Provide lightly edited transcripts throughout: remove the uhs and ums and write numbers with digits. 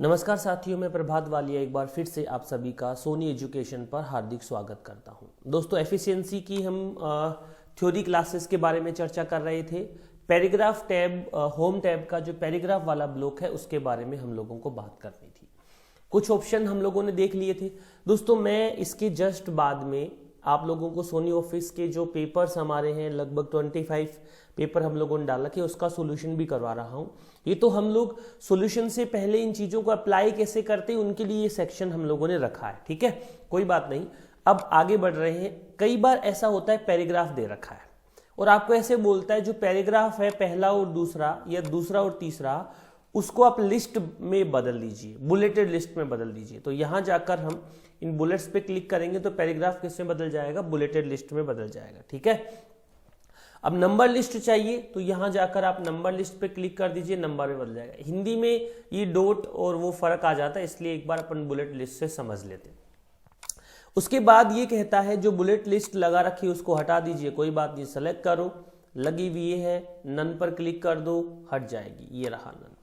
नमस्कार साथियों, मैं प्रभात वालिया एक बार फिर से आप सभी का सोनी एजुकेशन पर हार्दिक स्वागत करता हूं। दोस्तों, एफिशिएंसी की हम थ्योरी क्लासेस के बारे में चर्चा कर रहे थे। पैराग्राफ टैब, होम टैब का जो पैराग्राफ वाला ब्लॉक है उसके बारे में हम लोगों को बात करनी थी। कुछ ऑप्शन हम लोगों ने देख लिए थे। दोस्तों, मैं इसके जस्ट बाद में आप लोगों को सोनी ऑफिस के जो पेपर्स हमारे हैं, लगभग 25 पेपर हम लोगों ने डाला कि उसका सोल्यूशन भी करवा रहा हूं। ये तो हम लोग सोल्यूशन से पहले इन चीजों को अप्लाई कैसे करते हैं उनके लिए ये सेक्शन हम लोगों ने रखा है, ठीक है, कोई बात नहीं। अब आगे बढ़ रहे हैं। कई बार ऐसा होता है पैराग्राफ दे रखा है और आपको ऐसे बोलता है जो पैराग्राफ है पहला और दूसरा या दूसरा और तीसरा, उसको आप लिस्ट में बदल दीजिए, बुलेटेड लिस्ट में बदल दीजिए। तो यहां जाकर हम इन बुलेट्स पे क्लिक करेंगे तो पैराग्राफ किस में बदल जाएगा, बुलेटेड लिस्ट में बदल जाएगा, ठीक है। अब नंबर लिस्ट चाहिए तो यहां जाकर आप नंबर लिस्ट पे क्लिक कर दीजिए, नंबर में बदल जाएगा। हिंदी में ये डॉट और वो फर्क आ जाता है, इसलिए एक बार अपन बुलेट लिस्ट से समझ लेते हैं। उसके बाद ये कहता है जो बुलेट लिस्ट लगा रखी है उसको हटा दीजिए, कोई बात नहीं, सेलेक्ट करो, लगी हुई है, नन पर क्लिक कर दो, हट जाएगी, ये रहा नन,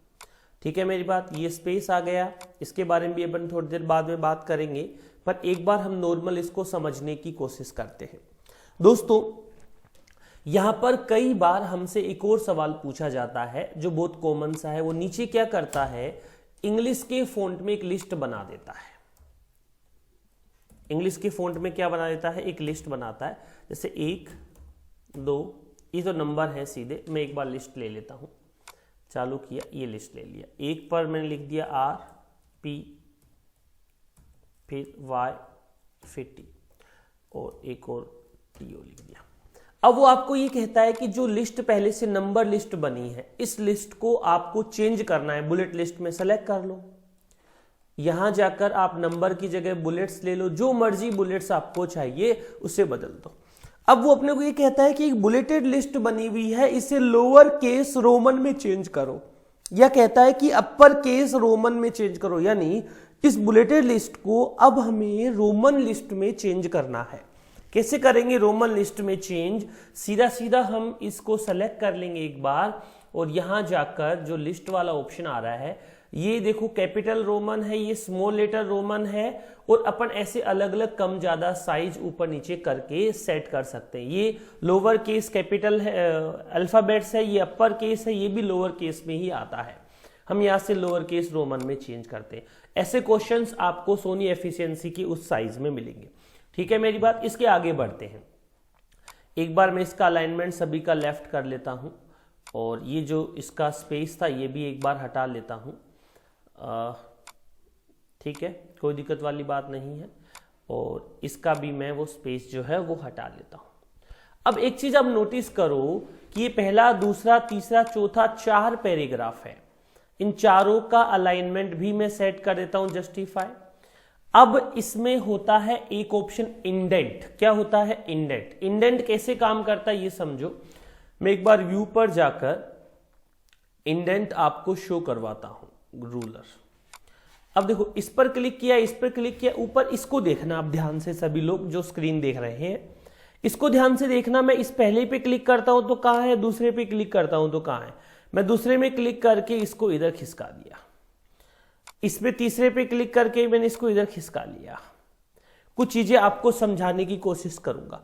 ठीक है मेरी बात। ये स्पेस आ गया, इसके बारे में भी अपन थोड़ी देर बाद में बात करेंगे, पर एक बार हम नॉर्मल इसको समझने की कोशिश करते हैं। दोस्तों, यहां पर कई बार हमसे एक और सवाल पूछा जाता है जो बहुत कॉमन सा है। वो नीचे क्या करता है, इंग्लिश के फॉन्ट में एक लिस्ट बना देता है। इंग्लिश के फॉन्ट में क्या बना देता है, एक लिस्ट बनाता है। जैसे 1 2, ये तो नंबर है सीधे, मैं एक बार लिस्ट ले लेता हूं। चालू किया, ये लिस्ट ले लिया। 1 पर मैंने लिख दिया RP, फिर Y, फिर T, और एक और TO लिख दिया। अब वो आपको ये कहता है कि जो लिस्ट पहले से नंबर लिस्ट बनी है, इस लिस्ट को आपको चेंज करना है, बुलेट लिस्ट में सेलेक्ट कर लो। यहां जाकर आप नंबर की जगह बुलेट्स ले लो, जो मर्जी बुलेट्स आपको चाहिए उसे बदल दो। अब वो अपने को ये कहता है कि एक बुलेटेड लिस्ट बनी हुई है, इसे लोअर केस रोमन में चेंज करो, या कहता है कि अपर केस रोमन में चेंज करो। यानी इस बुलेटेड लिस्ट को अब हमें रोमन लिस्ट में चेंज करना है। कैसे करेंगे रोमन लिस्ट में चेंज, सीधा सीधा हम इसको सेलेक्ट कर लेंगे एक बार, और यहां जाकर जो लिस्ट वाला ऑप्शन आ रहा है, ये देखो कैपिटल रोमन है, ये स्मॉल लेटर रोमन है, और अपन ऐसे अलग अलग कम ज्यादा साइज ऊपर नीचे करके सेट कर सकते हैं। ये लोअर केस कैपिटल है, अल्फाबेट्स है, ये अपर केस है, ये भी लोअर केस में ही आता है। हम यहां से लोअर केस रोमन में चेंज करते हैं। ऐसे क्वेश्चंस आपको सोनी एफिशिएंसी की उस साइज में मिलेंगे, ठीक है मेरी बात। इसके आगे बढ़ते हैं। एक बार मैं इसका अलाइनमेंट सभी का लेफ्ट कर लेता हूं, और ये जो इसका स्पेस था ये भी एक बार हटा लेता हूं, ठीक है, कोई दिक्कत वाली बात नहीं है। और इसका भी मैं वो स्पेस जो है वो हटा लेता हूं। अब एक चीज आप नोटिस करो कि ये पहला, दूसरा, तीसरा, चौथा 4 पैराग्राफ है। इन चारों का अलाइनमेंट भी मैं सेट कर देता हूं, जस्टिफाई। अब इसमें होता है एक ऑप्शन इंडेंट। क्या होता है, इंडेंट। इंडेंट कैसे काम करता है ये समझो। मैं एक बार व्यू पर जाकर इंडेंट आपको शो करवाता हूं, रूलर। अब देखो, इस पर क्लिक किया, इस पर क्लिक किया, ऊपर इसको देखना आप ध्यान से, सभी लोग जो स्क्रीन देख रहे हैं इसको ध्यान से देखना। मैं इस पहले पे क्लिक करता हूं तो कहां है, दूसरे पे क्लिक करता हूं तो कहां है। मैं दूसरे में क्लिक करके इसको इधर खिसका दिया, इस पे तीसरे पे क्लिक करके मैंने इसको इधर खिसका लिया। कुछ चीजें आपको समझाने की कोशिश करूंगा।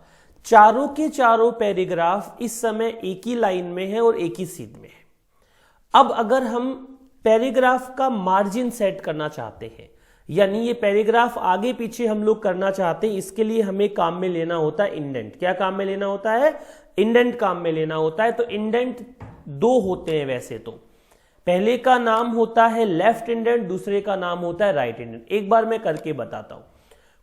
चारों के चारों पैराग्राफ इस समय एक ही लाइन में है और एक ही सीध में है। अब अगर हम पैराग्राफ का मार्जिन सेट करना चाहते हैं, यानी ये पैराग्राफ आगे पीछे हम लोग करना चाहते हैं, इसके लिए हमें काम में लेना होता है इंडेंट। क्या काम में लेना होता है, इंडेंट काम में लेना होता है। तो इंडेंट 2 होते हैं वैसे तो। पहले का नाम होता है लेफ्ट इंडेंट, दूसरे का नाम होता है राइट इंडेंट। एक बार मैं करके बताता हूं।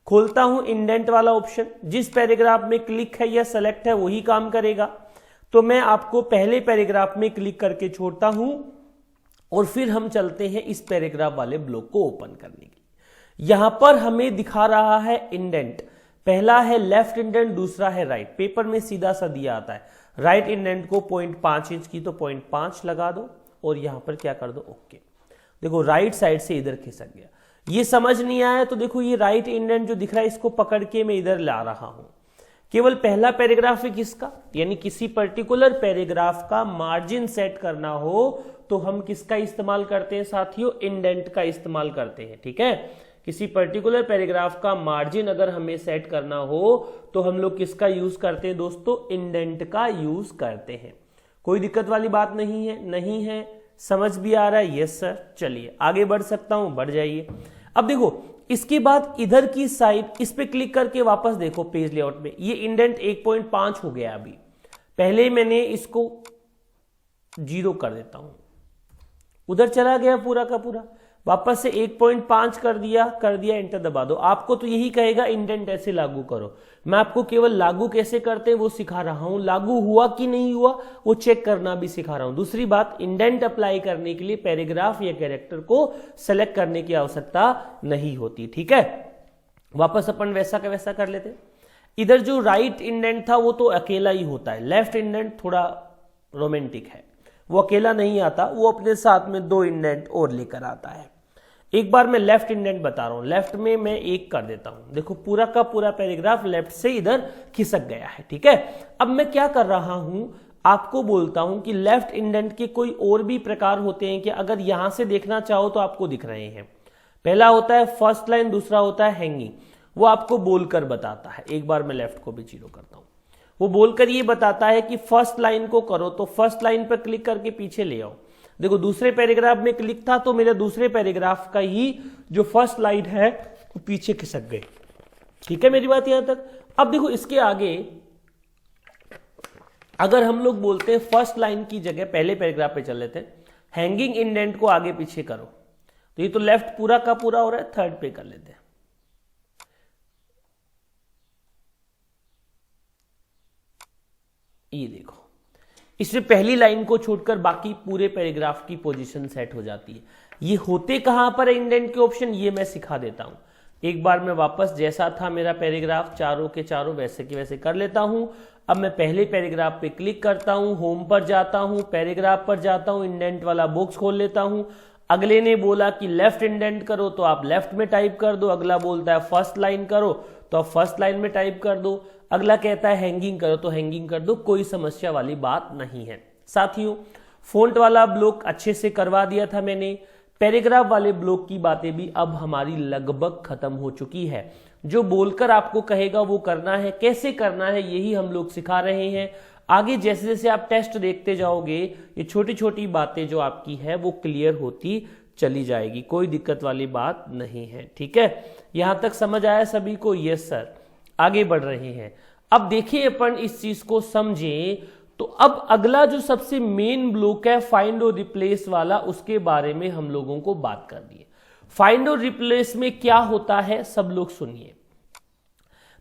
खोलता हूं इंडेंट वाला ऑप्शन, जिस पैराग्राफ में क्लिक है या सेलेक्ट है वही काम करेगा। तो मैं आपको पहले पैराग्राफ में क्लिक करके छोड़ता हूं, और फिर हम चलते हैं इस पैराग्राफ वाले ब्लॉक को ओपन करने के लिए। यहां पर हमें दिखा रहा है इंडेंट, पहला है लेफ्ट इंडेंट, दूसरा है राइट। पेपर में सीधा सा दिया आता है, राइट इंडेंट को 0.5 इंच की तो 0.5 लगा दो, और यहां पर क्या कर दो, ओके। देखो राइट साइड से इधर खिसक गया। ये समझ नहीं आया तो देखो, ये राइट इंडेंट जो दिख रहा है इसको पकड़ के मैं इधर ला रहा हूं। केवल पहला पैराग्राफ है किसका, यानी किसी पर्टिकुलर पैराग्राफ का मार्जिन सेट करना हो तो हम किसका इस्तेमाल करते हैं साथियों, इंडेंट का इस्तेमाल करते हैं। ठीक है, किसी पर्टिकुलर पैराग्राफ का मार्जिन अगर हमें सेट करना हो तो हम लोग किसका यूज करते हैं दोस्तों, इंडेंट का यूज करते हैं। कोई दिक्कत वाली बात नहीं है, नहीं है, समझ भी आ रहा है? Yes sir. चलिए आगे बढ़ सकता हूं, बढ़ जाइए। अब देखो इसके बाद इधर की साइड इस पे क्लिक करके वापस देखो पेज लेआउट में, ये इंडेंट 1.5 हो गया। अभी पहले मैंने इसको 0 कर देता हूं, उधर चला गया पूरा का पूरा, वापस से 1.5 कर दिया, एंटर दबा दो। आपको तो यही कहेगा इंडेंट ऐसे लागू करो, मैं आपको केवल लागू कैसे करते हैं वो सिखा रहा हूं, लागू हुआ कि नहीं हुआ वो चेक करना भी सिखा रहा हूं। दूसरी बात, इंडेंट अप्लाई करने के लिए पैराग्राफ या कैरेक्टर को सेलेक्ट करने की आवश्यकता नहीं होती। ठीक है, वापस अपन वैसा का वैसा कर लेते। इधर जो राइट इंडेंट था वो तो अकेला ही होता है, लेफ्ट इंडेंट थोड़ा रोमांटिक है, वो अकेला नहीं आता, वो अपने साथ में 2 इंडेंट और लेकर आता है। एक बार मैं लेफ्ट इंडेंट बता रहा हूं, लेफ्ट में मैं 1 कर देता हूं, देखो पूरा का पूरा पैराग्राफ लेफ्ट से इधर खिसक गया है। ठीक है, अब मैं क्या कर रहा हूं, आपको बोलता हूं कि लेफ्ट इंडेंट के कोई और भी प्रकार होते हैं कि अगर यहां से देखना चाहो तो आपको दिख रहे हैं। पहला होता है फर्स्ट लाइन, दूसरा होता है हैंगिंग, वो आपको बोलकर बताता है। एक बार मैं लेफ्ट को भी 0 करता हूं, वो बोलकर ये बताता है कि फर्स्ट लाइन को करो, तो फर्स्ट लाइन पर क्लिक करके पीछे ले आओ। देखो दूसरे पैराग्राफ में क्लिक था तो मेरे दूसरे पैराग्राफ का ही जो फर्स्ट लाइन है वो पीछे खिसक गई। ठीक है मेरी बात यहां तक। अब देखो इसके आगे अगर हम लोग बोलते हैं फर्स्ट लाइन की जगह पहले पैराग्राफ पे चल लेते हैं, हैंगिंग इंडेंट को आगे पीछे करो, तो ये तो लेफ्ट पूरा का पूरा हो रहा है, थर्ड पे कर लेते हैं। ये देखो इसमें पहली लाइन को छोड़कर बाकी पूरे पैराग्राफ की पोजीशन सेट हो जाती है। ये होते कहां पर है इंडेंट के ऑप्शन, ये मैं सिखा देता हूं। एक बार मैं वापस जैसा था मेरा पैराग्राफ चारों के चारों वैसे के वैसे कर लेता हूं। अब मैं पहले पैराग्राफ पे क्लिक करता हूं, होम पर जाता हूं, पैराग्राफ पर जाता हूं, इंडेंट वाला बॉक्स खोल लेता हूं। अगले ने बोला कि लेफ्ट इंडेंट करो तो आप लेफ्ट में टाइप कर दो, अगला बोलता है फर्स्ट लाइन करो तो आप फर्स्ट लाइन में टाइप कर दो, अगला कहता है हैंगिंग करो तो हैंगिंग कर दो, कोई समस्या वाली बात नहीं है। साथियों फॉन्ट वाला ब्लॉक अच्छे से करवा दिया था मैंने, पैराग्राफ वाले ब्लॉक की बातें भी अब हमारी लगभग खत्म हो चुकी है। जो बोलकर आपको कहेगा वो करना है, कैसे करना है यही हम लोग सिखा रहे हैं। आगे जैसे जैसे आप टेस्ट देखते जाओगे ये छोटी छोटी बातें जो आपकी है वो क्लियर होती चली जाएगी, कोई दिक्कत वाली बात नहीं है। ठीक है, यहां तक समझ आया सभी को? Yes sir. आगे बढ़ रहे हैं, अब देखिए अपन इस चीज को समझें। तो अब अगला जो सबसे मेन ब्लॉक है फाइंड और रिप्लेस वाला, उसके बारे में हम लोगों को बात कर दी है। फाइंड और रिप्लेस में क्या होता है सब लोग सुनिए।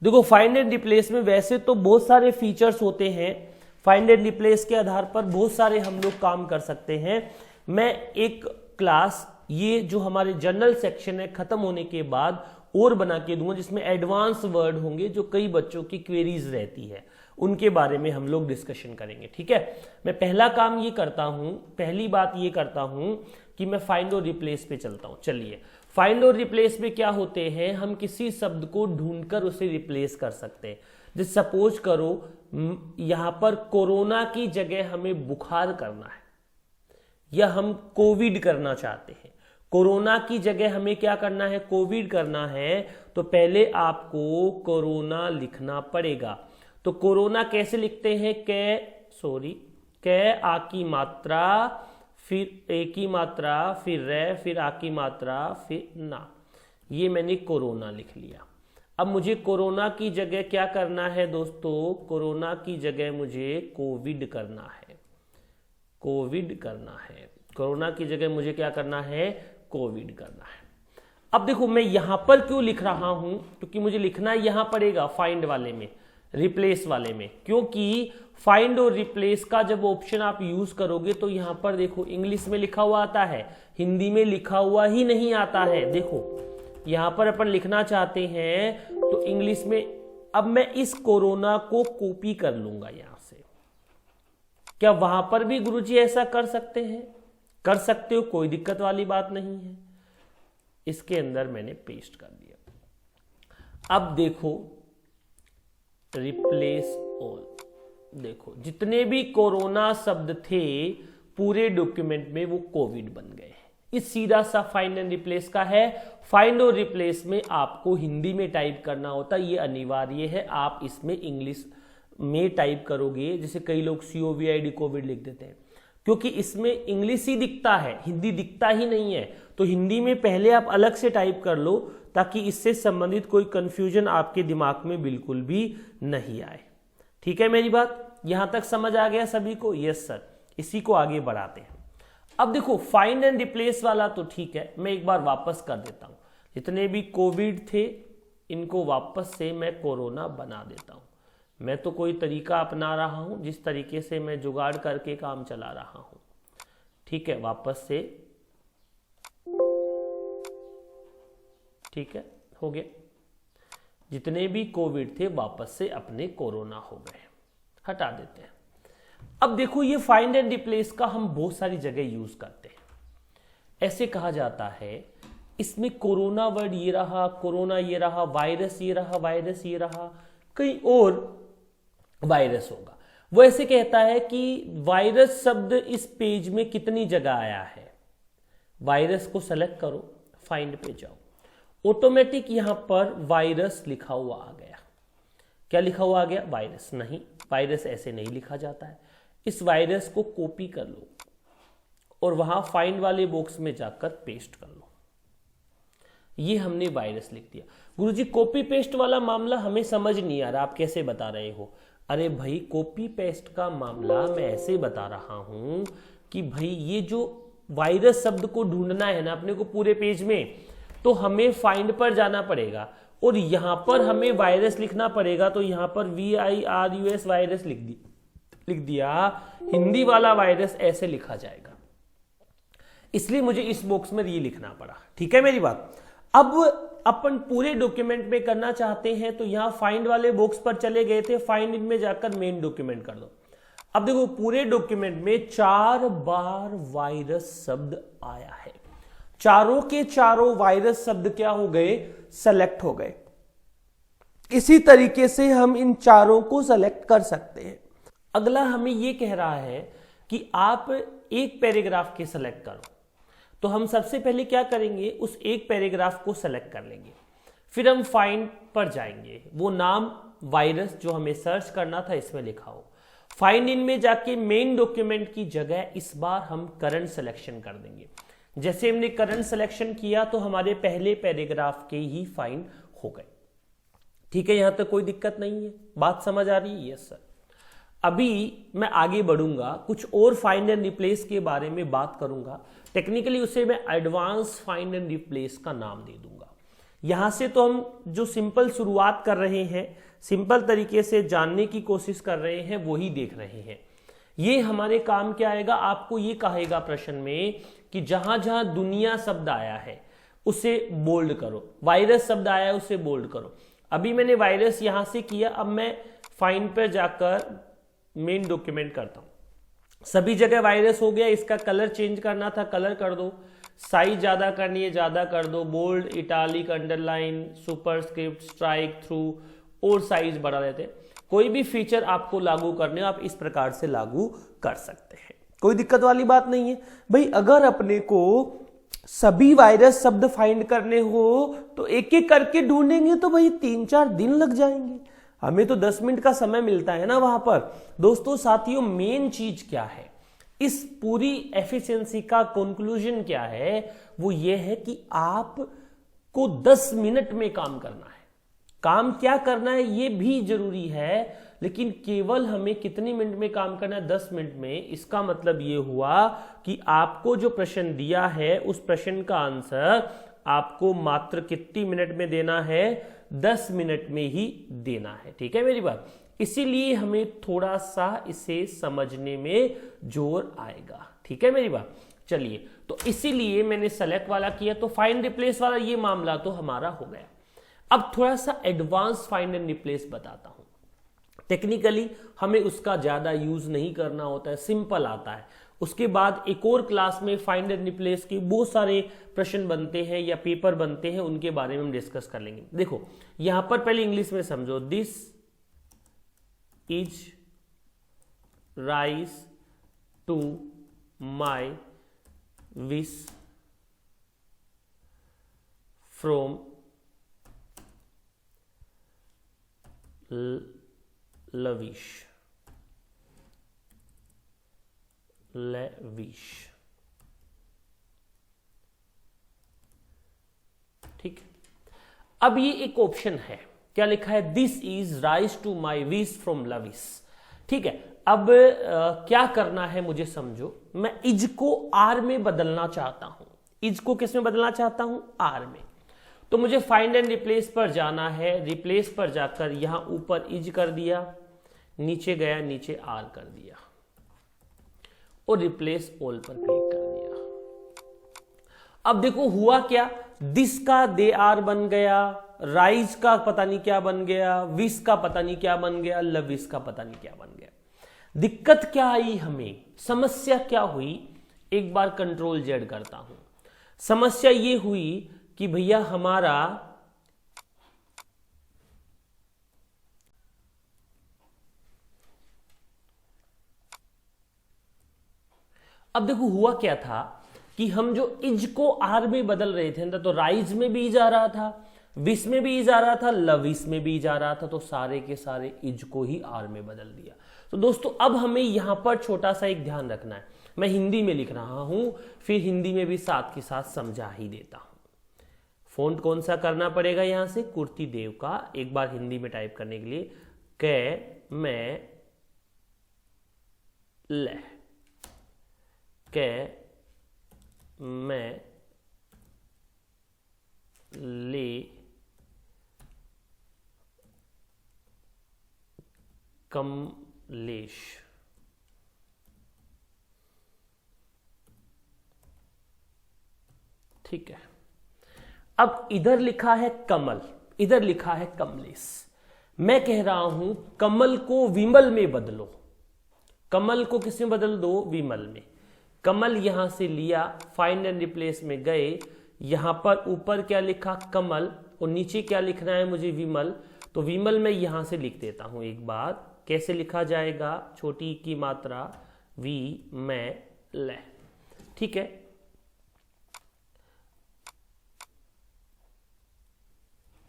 देखो फाइंड एंड रिप्लेस में वैसे तो बहुत सारे फीचर्स होते हैं, फाइंड एंड रिप्लेस के आधार पर बहुत सारे हम लोग काम कर सकते हैं। मैं एक क्लास ये जो हमारे जनरल सेक्शन है खत्म होने के बाद और बना के दूंगा जिसमें एडवांस वर्ड होंगे जो कई बच्चों की क्वेरीज रहती है, उनके बारे में हम लोग डिस्कशन करेंगे। ठीक है, मैं पहला काम ये करता हूं, पहली बात ये करता हूं कि मैं फाइंड और रिप्लेस पे चलता हूं। चलिए फाइंड और रिप्लेस में क्या होते हैं, हम किसी शब्द को ढूंढकर उसे रिप्लेस कर सकते हैं। जैसे सपोज करो यहां पर कोरोना की जगह हमें बुखार करना है या हम कोविड करना चाहते हैं, कोरोना की जगह हमें क्या करना है, कोविड करना है, तो पहले आपको कोरोना लिखना पड़ेगा। तो कोरोना कैसे लिखते हैं, कै आ की मात्रा फिर ए की मात्रा फिर रे फिर आ की मात्रा फिर ना, ये मैंने कोरोना लिख लिया। अब मुझे कोरोना की जगह क्या करना है दोस्तों, कोरोना की जगह मुझे कोविड करना है, कोविड करना है, कोरोना की जगह मुझे क्या करना है, कोविड करना है। अब देखो मैं यहां पर क्यों लिख रहा हूं, क्योंकि मुझे लिखना यहां पड़ेगा फाइंड वाले में, रिप्लेस वाले में, क्योंकि फाइंड और रिप्लेस का जब ऑप्शन आप यूज करोगे तो यहां पर देखो इंग्लिश में लिखा हुआ आता है, हिंदी में लिखा हुआ ही नहीं आता है। देखो यहां पर अपन लिखना चाहते हैं तो इंग्लिश में, अब मैं इस कोरोना को कॉपी कर लूंगा यहां से। क्या वहां पर भी गुरुजी ऐसा कर सकते हैं? कर सकते हो, कोई दिक्कत वाली बात नहीं है। इसके अंदर मैंने पेस्ट कर दिया। अब देखो रिप्लेस ऑल। देखो जितने भी कोरोना शब्द थे पूरे डॉक्यूमेंट में वो कोविड बन गए। इस सीधा सा फाइंड एंड रिप्लेस का है। फाइंड और रिप्लेस में आपको हिंदी में टाइप करना होता है, ये अनिवार्य है। आप इसमें इंग्लिश में टाइप करोगे, जैसे कई लोग COVID कोविड लिख देते हैं, क्योंकि इसमें इंग्लिश ही दिखता है, हिंदी दिखता ही नहीं है। तो हिंदी में पहले आप अलग से टाइप कर लो ताकि इससे संबंधित कोई कंफ्यूजन आपके दिमाग में बिल्कुल भी नहीं आए। ठीक है मेरी बात, यहां तक समझ आ गया सभी को? Yes sir. इसी को आगे बढ़ाते हैं। अब देखो फाइंड एंड रिप्लेस वाला तो ठीक है, मैं एक बार वापस कर देता हूं। जितने भी कोविड थे इनको वापस से मैं कोरोना बना देता हूं। मैं तो कोई तरीका अपना रहा हूं जिस तरीके से मैं जुगाड़ करके काम चला रहा हूं। ठीक है, वापस से, ठीक है, हो गया। जितने भी कोविड थे वापस से अपने कोरोना हो गए, हटा देते हैं। अब देखो ये फाइंड एंड रिप्लेस का हम बहुत सारी जगह यूज करते हैं। ऐसे कहा जाता है इसमें कोरोना वर्ड ये रहा, कोरोना ये रहा, वायरस ये रहा, वायरस ये रहा, कहीं और वायरस होगा। वो ऐसे कहता है कि वायरस शब्द इस पेज में कितनी जगह आया है। वायरस को सेलेक्ट करो, फाइंड पे जाओ, ऑटोमेटिक यहां पर वायरस लिखा हुआ आ गया। क्या लिखा हुआ आ गया? वायरस। नहीं, वायरस ऐसे नहीं लिखा जाता है। इस वायरस को कॉपी कर लो और वहां फाइंड वाले बॉक्स में जाकर पेस्ट कर लो। ये हमने वायरस लिख दिया। गुरुजी कॉपी पेस्ट वाला मामला हमें समझ नहीं आ रहा, आप कैसे बता रहे हो? अरे भाई कॉपी पेस्ट का मामला मैं ऐसे बता रहा हूं कि भाई ये जो वायरस शब्द को ढूंढना है ना अपने को पूरे पेज में, तो हमें फाइंड पर जाना पड़ेगा और यहां पर हमें वायरस लिखना पड़ेगा। तो यहां पर VIRUS वायरस लिख दिया। हिंदी वाला वायरस ऐसे लिखा जाएगा, इसलिए मुझे इस बॉक्स में ये लिखना पड़ा। ठीक है मेरी बात? अब अपन पूरे डॉक्यूमेंट में करना चाहते हैं तो यहां फाइंड वाले बॉक्स पर चले गए थे, फाइंड इनमें जाकर मेन डॉक्यूमेंट कर दो। अब देखो पूरे डॉक्यूमेंट में 4 बार वायरस शब्द आया है। चारों के चारों वायरस शब्द क्या हो गए? सेलेक्ट हो गए। इसी तरीके से हम इन चारों को सेलेक्ट कर सकते हैं। अगला हमें यह कह रहा है कि आप एक पैराग्राफ के सेलेक्ट करो, तो हम सबसे पहले क्या करेंगे? उस एक पैराग्राफ को सेलेक्ट कर लेंगे, फिर हम फाइंड पर जाएंगे। वो नाम वायरस जो हमें सर्च करना था इसमें लिखा हो। फाइंड इन में जाके मेन डॉक्यूमेंट की जगह इस बार हम करंट सिलेक्शन कर देंगे। जैसे हमने करंट सिलेक्शन किया तो हमारे पहले पैराग्राफ के ही फाइंड हो गए। ठीक है, यहां तक कोई दिक्कत नहीं है, बात समझ आ रही है? Yes sir. अभी मैं आगे बढ़ूंगा, कुछ और फाइंड एंड रिप्लेस के बारे में बात करूंगा। टेक्निकली उसे मैं एडवांस फाइंड एंड रिप्लेस का नाम दे दूंगा। यहां से तो हम जो सिंपल शुरुआत कर रहे हैं, सिंपल तरीके से जानने की कोशिश कर रहे हैं, वही देख रहे हैं। ये हमारे काम क्या आएगा? आपको ये कहेगा प्रश्न में कि जहां जहां दुनिया शब्द आया है उसे बोल्ड करो, वायरस शब्द आया है उसे बोल्ड करो। अभी मैंने वायरस यहां से किया, अब मैं फाइंड पर जाकर मेन डॉक्यूमेंट करता हूं। सभी जगह वायरस हो गया। इसका कलर चेंज करना था, कलर कर दो। साइज ज्यादा करनी है, ज्यादा कर दो। Bold, italic, underline, superscript, strike through और साइज बढ़ा देते हैं। कोई भी फीचर आपको लागू करने आप इस प्रकार से लागू कर सकते हैं, कोई दिक्कत वाली बात नहीं है भाई। अगर अपने को सभी वायरस शब्द फाइंड करने हो तो एक एक करके ढूंढेंगे तो भाई 3-4 दिन लग जाएंगे। हमें तो 10 मिनट का समय मिलता है ना वहां पर। दोस्तों साथियों, मेन चीज क्या है इस पूरी एफिशिएंसी का कंक्लूजन क्या है? वो ये है कि आपको 10 मिनट में काम करना है। काम क्या करना है ये भी जरूरी है, लेकिन केवल हमें कितनी मिनट में काम करना है? 10 मिनट में। इसका मतलब ये हुआ कि आपको जो प्रश्न दिया है उस प्रश्न का आंसर आपको मात्र कितनी मिनट में देना है? 10 मिनट में ही देना है। ठीक है मेरी बात? इसीलिए हमें थोड़ा सा इसे समझने में जोर आएगा। ठीक है मेरी बात? चलिए, तो इसीलिए मैंने सेलेक्ट वाला किया, तो फाइंड रिप्लेस वाला ये मामला तो हमारा हो गया। अब थोड़ा सा एडवांस फाइंड एंड रिप्लेस बताता हूं। टेक्निकली हमें उसका ज्यादा यूज नहीं करना होता है, सिंपल आता है। उसके बाद एक और क्लास में फाइंड एंड रिप्लेस के बहुत सारे प्रश्न बनते हैं या पेपर बनते हैं, उनके बारे में हम डिस्कस कर लेंगे। देखो यहां पर पहले इंग्लिश में समझो। This is rise to my wish from lavish. ठीक है, अब ये एक ऑप्शन है, क्या लिखा है, this is rise to my wish from lavish. ठीक है, अब क्या करना है मुझे समझो, मैं इज को आर में बदलना चाहता हूं। इज को किस में बदलना चाहता हूं, आर में। तो मुझे फाइंड एंड रिप्लेस पर जाना है, रिप्लेस पर जाकर यहां ऊपर इज कर दिया, नीचे गया, नीचे आर कर दिया और रिप्लेस ऑल पर क्लिक कर दिया। अब देखो हुआ क्या, दिस का दे आर बन गया, राइज का पता नहीं क्या बन गया, विश का पता नहीं क्या बन गया, लविश का पता नहीं क्या बन गया। दिक्कत क्या आई हमें, समस्या क्या हुई, एक बार कंट्रोल जेड करता हूं। समस्या ये हुई कि भैया हमारा अब देखो हुआ क्या था कि हम जो इज को आर में बदल रहे थे, तो राइज में भी इज आ रहा था, विश में भी इज आ रहा था, लविश में भी इज आ रहा था, तो सारे के सारे इज को ही आर में बदल दिया। तो दोस्तों अब हमें यहां पर छोटा सा एक ध्यान रखना है, मैं हिंदी में लिख रहा हूं, फिर हिंदी में भी साथ के साथ समझा ही देता हूं। फोंट कौन सा करना पड़ेगा, यहां से कुर्ती देव का, एक बार हिंदी में टाइप करने के लिए कै मैं ले, कै मैं ले कमलेश। ठीक है, अब इधर लिखा है कमल, इधर लिखा है कमलेश। मैं कह रहा हूं कमल को विमल में बदलो। कमल को किस में बदल दो, विमल में। कमल यहां से लिया, फाइंड एंड रिप्लेस में गए, यहां पर ऊपर क्या लिखा, कमल, और नीचे क्या लिखना है मुझे, विमल। तो विमल में यहां से लिख देता हूं एक बार, कैसे लिखा जाएगा, छोटी की मात्रा वी मैं ले। ठीक है,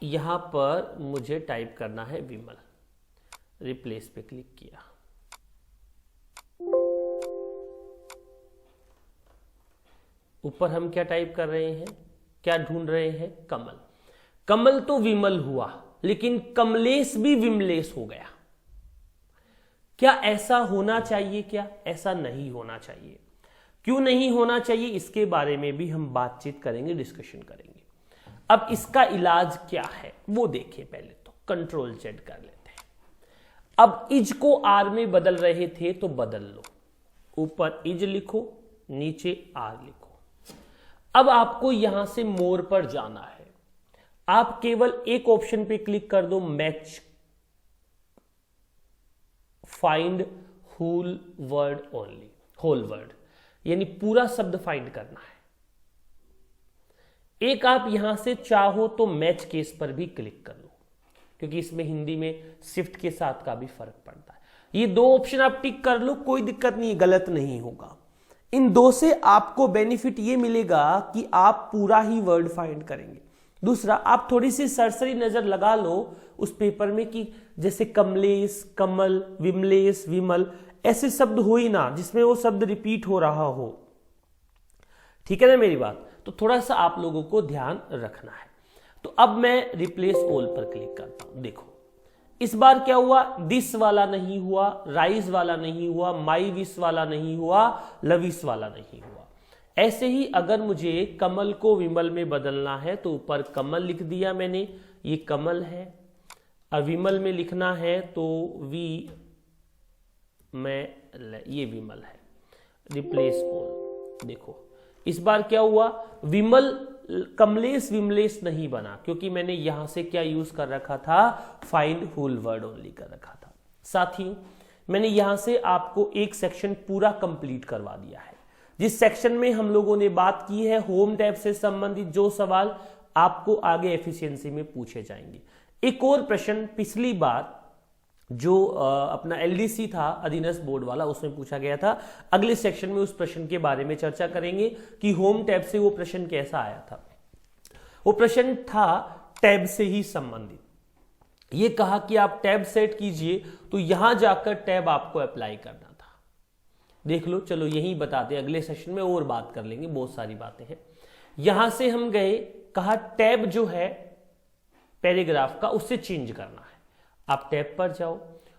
यहां पर मुझे टाइप करना है विमल, रिप्लेस पे क्लिक किया। ऊपर हम क्या टाइप कर रहे हैं, क्या ढूंढ रहे हैं, कमल। कमल तो विमल हुआ, लेकिन कमलेश भी विमलेश हो गया। क्या ऐसा होना चाहिए, क्या ऐसा नहीं होना चाहिए? क्यों नहीं होना चाहिए, इसके बारे में भी हम बातचीत करेंगे, डिस्कशन करेंगे। अब इसका इलाज क्या है वो देखिए, पहले तो कंट्रोल जेड कर लेते हैं। अब इज को आर में बदल रहे थे तो बदल लो, ऊपर इज लिखो, नीचे आर लिखो। अब आपको यहां से मोर पर जाना है, आप केवल एक ऑप्शन पे क्लिक कर दो, match find whole word only, whole word, यानी पूरा शब्द फाइंड करना है। एक आप यहां से चाहो तो मैच केस पर भी क्लिक कर लो, क्योंकि इसमें हिंदी में शिफ्ट के साथ का भी फर्क पड़ता है। ये दो ऑप्शन आप टिक कर लो, कोई दिक्कत नहीं, गलत नहीं होगा। इन दो से आपको बेनिफिट ये मिलेगा कि आप पूरा ही वर्ड फाइंड करेंगे। दूसरा, आप थोड़ी सी सरसरी नजर लगा लो उस पेपर में कि जैसे कमलेश, कमल, विमलेश, विमल, ऐसे शब्द हो ही ना जिसमें वो शब्द रिपीट हो रहा हो। ठीक है ना मेरी बात? तो थोड़ा सा आप लोगों को ध्यान रखना है। तो अब मैं रिप्लेस ऑल पर क्लिक करता हूं। देखो इस बार क्या हुआ, दिस वाला नहीं हुआ, राइज वाला नहीं हुआ, माई विश वाला नहीं हुआ, लविश वाला नहीं हुआ। ऐसे ही अगर मुझे कमल को विमल में बदलना है तो ऊपर कमल लिख दिया मैंने, ये कमल है। और विमल में लिखना है तो वी में ये विमल है, रिप्लेस ऑल। देखो इस बार क्या हुआ, विमल कमलेश विमलेश नहीं बना, क्योंकि मैंने यहां से क्या यूज कर रखा था, फाइंड होल वर्ड ओनली कर रखा था। साथियों मैंने यहां से आपको एक सेक्शन पूरा कंप्लीट करवा दिया है, जिस सेक्शन में हम लोगों ने बात की है होम टैब से संबंधित जो सवाल आपको आगे एफिशिएंसी में पूछे जाएंगे। एक और प्रश्न पिछली बार जो अपना एलडीसी था अधीनस्थ बोर्ड वाला, उसमें पूछा गया था। अगले सेक्शन में उस प्रश्न के बारे में चर्चा करेंगे कि होम टैब से वो प्रश्न कैसा आया था। वो प्रश्न था टैब से ही संबंधित। ये कहा कि आप टैब सेट कीजिए तो यहां जाकर टैब आपको अप्लाई करना था। देख लो, चलो यही बताते हैं, अगले सेशन में और बात कर लेंगे, बहुत सारी बातें हैं। यहां से हम गए, कहा टैब जो है पैराग्राफ का उससे चेंज करना है। आप टैब पर जाओ,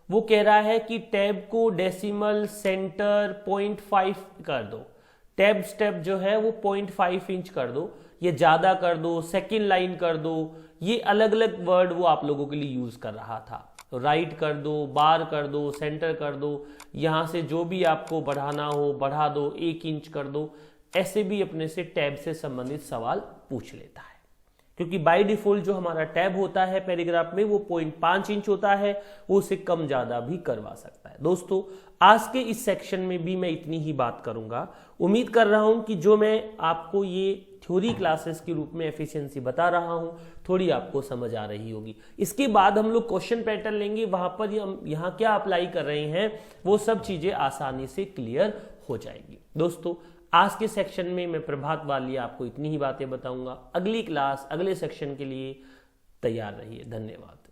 वो कह रहा है कि टैब को डेसिमल सेंटर 0.5 कर दो, टैब स्टेप जो है वो 0.5 इंच कर दो, ये ज्यादा कर दो, सेकंड लाइन कर दो, ये अलग अलग वर्ड वो आप लोगों के लिए यूज कर रहा था। राइट कर दो, बार कर दो, सेंटर कर दो, यहां से जो भी आपको बढ़ाना हो बढ़ा दो, 1 इंच कर दो। ऐसे भी अपने से टैब से संबंधित सवाल पूछ लेता है, क्योंकि बाय डिफॉल्ट जो हमारा टैब होता है पैराग्राफ में वो 0.5 इंच होता है, वो उसे कम ज्यादा भी करवा सकता है। दोस्तों, आज के इस सेक्शन में भी मैं इतनी ही बात करूंगा। उम्मीद कर रहा हूं कि जो मैं आपको ये थ्योरी क्लासेस के रूप में एफिशिएंसी बता रहा हूं, थोड़ी आपको समझ आ रही होगी। इसके बाद हम लोग क्वेश्चन पैटर्न लेंगे, वहां पर हम यहाँ क्या अप्लाई कर रहे हैं वो सब चीजें आसानी से क्लियर हो जाएगी। दोस्तों, आज के सेक्शन में मैं प्रभात वाली आपको इतनी ही बातें बताऊंगा। अगली क्लास, अगले सेक्शन के लिए तैयार रहिए। धन्यवाद।